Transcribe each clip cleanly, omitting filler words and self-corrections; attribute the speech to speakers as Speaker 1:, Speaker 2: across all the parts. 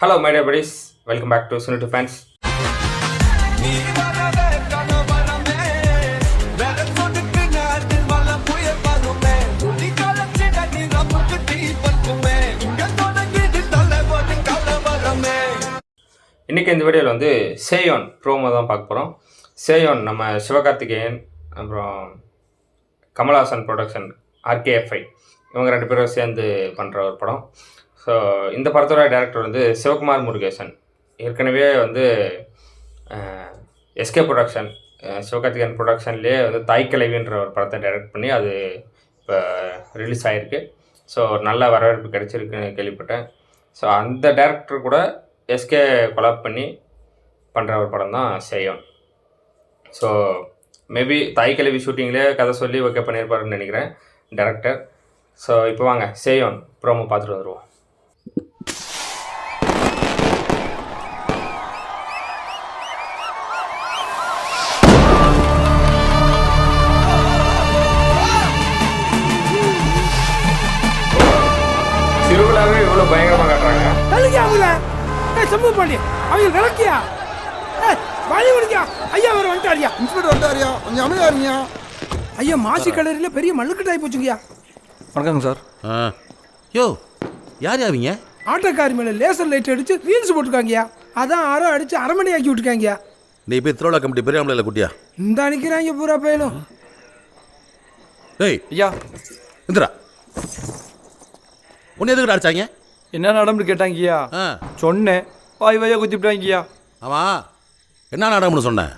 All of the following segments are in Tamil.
Speaker 1: Hello, my dear buddies. Welcome back to Sunil to Fans. இன்றைக்கி இந்த வீடியோவில் வந்து சேயோன் ப்ரோமோ தான் பார்க்க போகிறோம். சேயோன் நம்ம சிவகார்த்திகேயன் அப்புறம் கமல்ஹாசன் ப்ரொடக்ஷன் RKFI இவங்க 2 பேரும் சேர்ந்து பண்ணுற ஒரு படம். ஸோ இந்த படத்தோட டேரக்டர் வந்து சிவகுமார் முருகேசன். ஏற்கனவே வந்து SK ப்ரொடக்ஷன் சிவகார்த்திகேயன் ப்ரொடக்ஷன்லேயே வந்து தாய்க்கிழவின்ற ஒரு படத்தை டைரக்ட் பண்ணி அது இப்போ ரிலீஸ் ஆகிருக்கு. ஸோ நல்ல வரவேற்பு கிடைச்சிருக்குன்னு கேள்விப்பட்டேன். ஸோ அந்த டேரக்டர் கூட SK கொலாப் பண்ணி பண்ணுற ஒரு படம் தான் சேயோன். ஸோ மேபி தாய்க்கிழவி ஷூட்டிங்லேயே கதை சொல்லி ஓகே பண்ணியிருப்பாருன்னு நினைக்கிறேன் டேரக்டர். ஸோ இப்போ வாங்க சேயோன் ப்ரோமோ பார்த்துட்டு வந்துடுவோம். திருவிழாவே இவ்வளோ பயங்கரமாக காட்டுறாங்க.
Speaker 2: சம்பவ பாண்டி அவங்க விளக்கியா வழி விடுங்க. ஐயா வேற வந்துட்டாரியா,
Speaker 3: இன்ஸ்பெக்டர் வந்துட்டாரியா, கொஞ்சம் அமைதியா இருங்க
Speaker 2: ஐயா. மாசி கலரில பெரிய மல்லுக்கட்டாய் போச்சுங்கய்யா.
Speaker 3: வணக்கங்க சார்.
Speaker 4: யோ யார் யாவீங்க?
Speaker 2: ஆட்டோக்காரி மேல லேசர் லைட் அடிச்சு ரீல்ஸ் போட்டுருக்காங்கய்யா. அதான் அரை அடிச்சு அரை மணி ஆக்கி விட்டுருக்காங்கய்யா.
Speaker 4: நீ போய் திருவிழா கமிட்டி பெரியாமல குட்டியா
Speaker 2: இந்த அனுக்கிறாங்க பூரா பயலும்.
Speaker 4: டேய்
Speaker 3: ஐயா
Speaker 4: இந்திரா, உன்னை எதுக்கு அடிச்சாங்க?
Speaker 3: என்ன நடந்து கேட்டாங்கய்யா. சொன்னேன், வாய் வாயா குத்திவிட்டாங்கய்யா.
Speaker 4: ஆமாம், என்ன நாடகம்னு சொன்னேன்?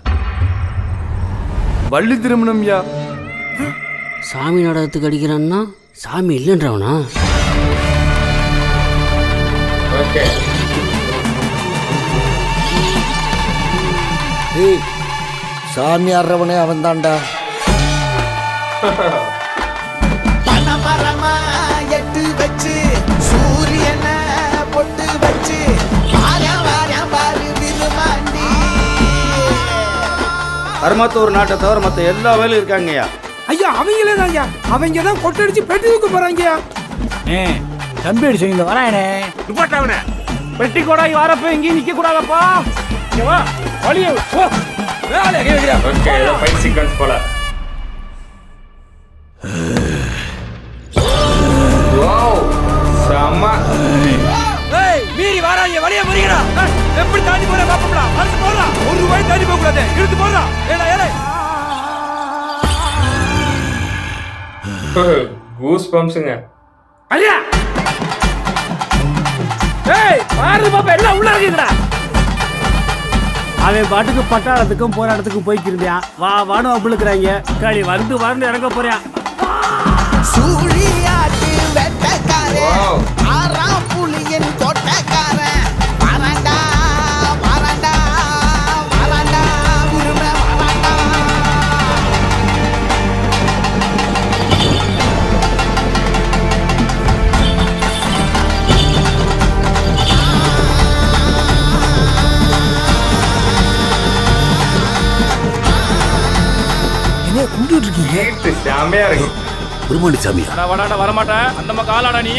Speaker 3: வள்ளி திருமணம்யா.
Speaker 5: சாமி நாடகத்துக்கு அடிக்கிறான்னா சாமி இல்லைன்றவனா?
Speaker 1: ஓகே,
Speaker 6: ஏய், சாமி ஆடுறவனே அவன் தான்டா.
Speaker 7: பனமரமா எட்டு வச்சு சூரியனை பொட்டு வச்சு பாரு விருமாண்டி.
Speaker 8: அருமத்தூர் நாட்டை தவிர மற்ற எல்லா வேலையும் இருக்காங்கய்யா.
Speaker 2: ஐயா அவங்களே தான்யா, அவங்க தான் கொட்டடிச்சு பெட்டி தூக்க போறாங்கய்யா.
Speaker 8: தம்பி அடி சொல்லி வரானே நிப்பாட்டவனே. பெட்டி கொடாய் வரப்ப எங்கேயும் நிக்க கூடாதப்பா. வழிய
Speaker 1: ஓகே, ஏதோ ஃபைட் சீக்வன்ஸ் போல. வாவ், செம்ம.
Speaker 8: மீறி வராங்க, வழிய முறியடா. எப்படி தாண்டி போற பாப்படா? அடுத்து போறா. ஒரு ரூபாய் தாண்டி போக கூடாது. எடுத்து போறா. ஏடா ஏடா.
Speaker 1: கூஸ் பம்ப்ஸுங்க.
Speaker 8: ஐயா ஏய், பாரு பாப்பா, எல்லாம் உள்ள இருக்கீங்கடா. அவன் பாட்டுக்கு பட்டாளத்துக்கும் போராட்டத்துக்கும் போய்க்கிருந்தான். வா வானு அப்புளுக்குறாங்க. களி வந்து வந்து இறங்க போறான்.
Speaker 7: சூழியாட்டு வெட்டக்காரன், ஆறாம் புலியின் தோட்டக்காரன். வரண்டா வரண்டா வரண்டா விரும்ப வரண்டா.
Speaker 2: என்ன கும்பிட்டு இருக்கீங்க?
Speaker 1: கேட்டு செம்மையா இருக்கு.
Speaker 4: பெருமாண்டி சாமி
Speaker 8: வடாடா வரமாட்டேன். அந்த பக்கம் ஆளாடா நீ.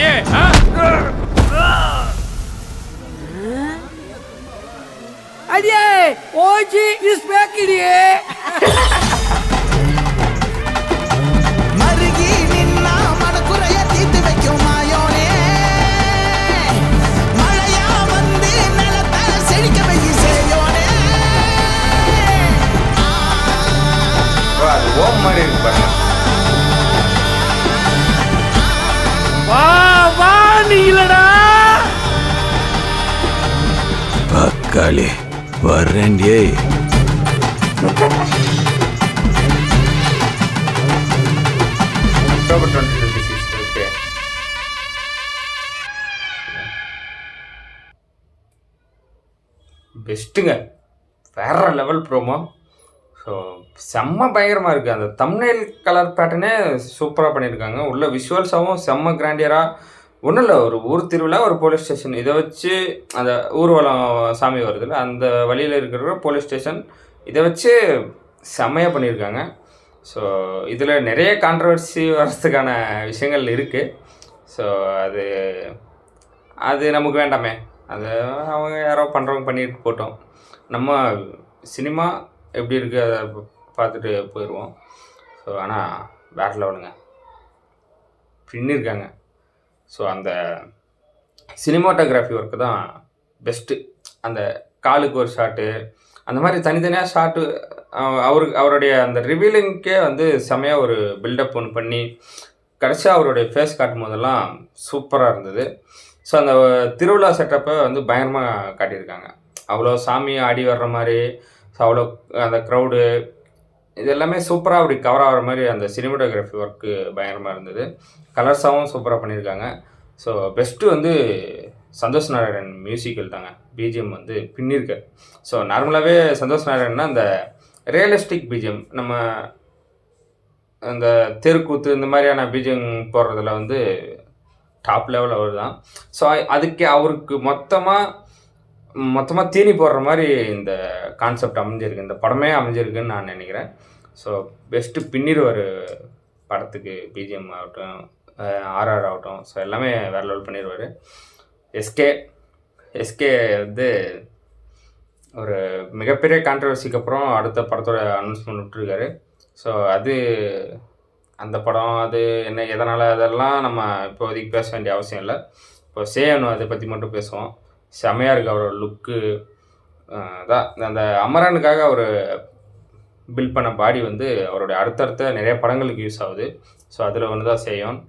Speaker 2: அடியே ஓஜி இஸ் பேக் இடியே.
Speaker 7: மருகி நின்னா மனக்குறைய தீர்த்து வைக்கும் மாயோனே. மழையா வந்து நிலத்தை செழிக்க வைக்க செய்யோனே.
Speaker 1: அது ஓம் மாதிரி இருக்கு பாருங்க.
Speaker 8: வா வா நீ இல்லடா.
Speaker 4: பக்காளி வரேன்டே.
Speaker 1: October 2026. ஓகே, பெஸ்ட்டுங்க. வேற லெவல் ப்ரோமோ. ஸோ செம்ம பயங்கரமாக இருக்குது. அந்த தம்ப்நெயில் கலர் பேட்டர்னே சூப்பராக பண்ணியிருக்காங்க. உள்ள விஷுவல்ஸாகவும் செம்ம கிராண்டியராக. ஒன்றும் இல்லை, ஒரு ஊர் திருவிழா, ஒரு போலீஸ் ஸ்டேஷன், இதை வச்சு அந்த ஊர்வலம் சாமி வருதுல்ல, அந்த வழியில் இருக்கிற போலீஸ் ஸ்டேஷன், இதை வச்சு செம்மையாக பண்ணியிருக்காங்க. ஸோ இதில் நிறைய கான்ட்ரவர்சி வர்றதுக்கான விஷயங்கள் இருக்குது. ஸோ அது நமக்கு வேண்டாமே. அதை அவங்க யாரோ பண்ணுறவங்க பண்ணிட்டு போட்டோம். நம்ம சினிமா எப்படி இருக்குது அதை பார்த்துட்டு போயிடுவோம். ஸோ ஆனால் வேறு லெவலுங்க பின்னிருக்காங்க. ஸோ அந்த சினிமாட்டோகிராஃபி ஒர்க்கு தான் பெஸ்ட்டு. அந்த காலுக்கு ஒரு ஷாட்டு, அந்த மாதிரி தனித்தனியாக ஷாட்டு, அவருடைய அந்த ரிவீலிங்க்கே வந்து செமையாக ஒரு பில்டப் ஒன்று பண்ணி கடைசியாக அவருடைய ஃபேஸ் காட்டும் போதெல்லாம் சூப்பராக இருந்தது. ஸோ அந்த திருவிழா செட்டப்பை வந்து பயங்கரமாக காட்டியிருக்காங்க. அவ்வளோ சாமி ஆடி வர்ற மாதிரி, ஸோ அவ்வளோ அந்த க்ரௌடு இது எல்லாமே சூப்பராக அப்படி கவர் ஆகிற மாதிரி அந்த சினிமாட்டோகிராஃபி ஒர்க்கு பயங்கரமாக இருந்தது. கலர்ஸாகவும் சூப்பராக பண்ணியிருக்காங்க. ஸோ பெஸ்ட்டு வந்து சந்தோஷ் நாராயணன் மியூசிக்கல் தாங்க. பிஜிஎம் வந்து பின்னிருக்கு. ஸோ நார்மலாகவே சந்தோஷ் நாராயணன்னா அந்த ரியலிஸ்டிக் பிஜிஎம், நம்ம அந்த தெருக்கூத்து இந்த மாதிரியான பிஜிஎம் போடுறதுல வந்து டாப் லெவல் அவர் தான். ஸோ அதுக்கு அவருக்கு மொத்தமாக தீனி போடுற மாதிரி இந்த கான்செப்ட் அமைஞ்சிருக்கு, இந்த படமே அமைஞ்சிருக்குன்னு நான் நினைக்கிறேன். ஸோ பெஸ்ட்டு பின்னிடுவார் படத்துக்கு. பிஜிஎம் ஆகட்டும், ஆர்ஆர் ஆகட்டும், ஸோ எல்லாமே வேறு லெவல் பண்ணிடுவார். எஸ்கே வந்து ஒரு மிகப்பெரிய கான்ட்ரவர்சிக்கு அப்புறம் அடுத்த படத்தோட அனௌன்ஸ்மெண்ட் விட்டுருக்காரு. ஸோ அந்த படம் அது என்ன எதனால் அதெல்லாம் நம்ம இப்போதைக்கு பேச வேண்டிய அவசியம் இல்லை. இப்போ சேயனும் அதை பற்றி மட்டும் பேசுவோம். செமையாக இருக்குது அவரோட லுக்கு. அதான் அந்த அமரனுக்காக அவர் பில்ட் பண்ண பாடி வந்து அவருடைய அடுத்தடுத்த நிறைய படங்களுக்கு யூஸ் ஆகுது. ஸோ அதில் ஒன்று தான் சேயோன்.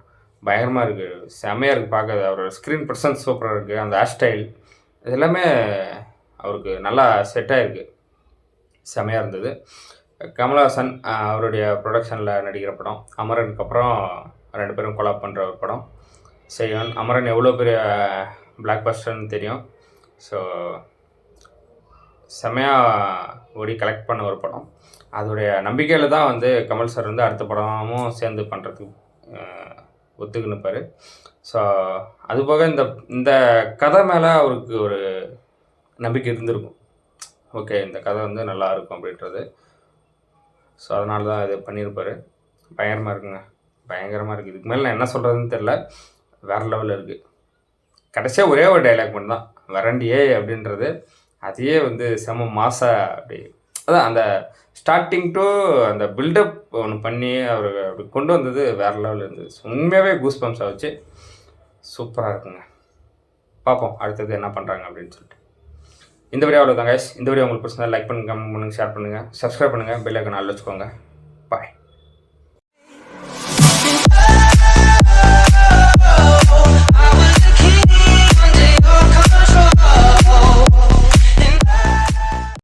Speaker 1: பயங்கரமாக இருக்குது, செமையாக இருக்குது பார்க்குறது. அவரோட ஸ்க்ரீன் ப்ரெசன்ஸ் சூப்பராக இருக்குது. அந்த ஹேர் ஸ்டைல் இது எல்லாமே அவருக்கு நல்லா செட் ஆகிருக்கு, செமையாக இருந்தது. கமல்ஹாசன் அவருடைய ப்ரொடக்ஷனில் நடிக்கிற படம். அமரனுக்கு அப்புறம் 2 பேரும் கொலாப் பண்ணுற ஒரு படம் சேயோன். அமரன் எவ்வளோ பெரிய பிளாக் பஸ்டர்னு தெரியும். ஸோ செமையாக ஓடி கலெக்ட் பண்ண ஒரு படம். அதோடைய நம்பிக்கையில் தான் வந்து கமல் சார் வந்து அடுத்த படமும் சேர்ந்து பண்ணுறதுக்கு ஒத்துக்கு நிற்பார். ஸோ அதுபோக இந்த கதை மேலே அவருக்கு ஒரு நம்பிக்கை இருந்திருக்கும். ஓகே, இந்த கதை வந்து நல்லா இருக்கும் அப்படின்றது. ஸோ அதனால தான் இது பண்ணியிருப்பார். பயங்கரமாக இருக்குங்க, பயங்கரமாக இருக்குது. இதுக்கு மேலே நான் என்ன சொல்கிறதுன்னு தெரில, வேறு லெவலில் இருக்குது. கடைசியாக ஒரே ஒரு டைலாக் மட்டும் தான், வரண்டியே அப்படின்றது. அதையே வந்து செம மாசாக அப்படி, அதான் அந்த ஸ்டார்டிங் டு அந்த பில்டப் ஒன்று பண்ணி அவர் அப்படி கொண்டு வந்தது வேறு லெவலில் இருந்தது. உண்மையாகவே கூஸ் பம்ப்ஸ் ஆச்சு. சூப்பராக இருக்குங்க. பார்ப்போம் அடுத்தது என்ன பண்ணுறாங்க அப்படின்னு சொல்லிட்டு. இந்த வீடியோ அவ்வளோதாங்க. இந்த வீடியோ உங்களுக்கு பிடிச்சிருந்தா லைக் பண்ணுங்கள், கமெண்ட் பண்ணுங்கள், ஷேர் பண்ணுங்கள், சப்ஸ்கிரைப் பண்ணுங்கள், பெல் ஐக்கான் ஆல் வச்சுக்கோங்க.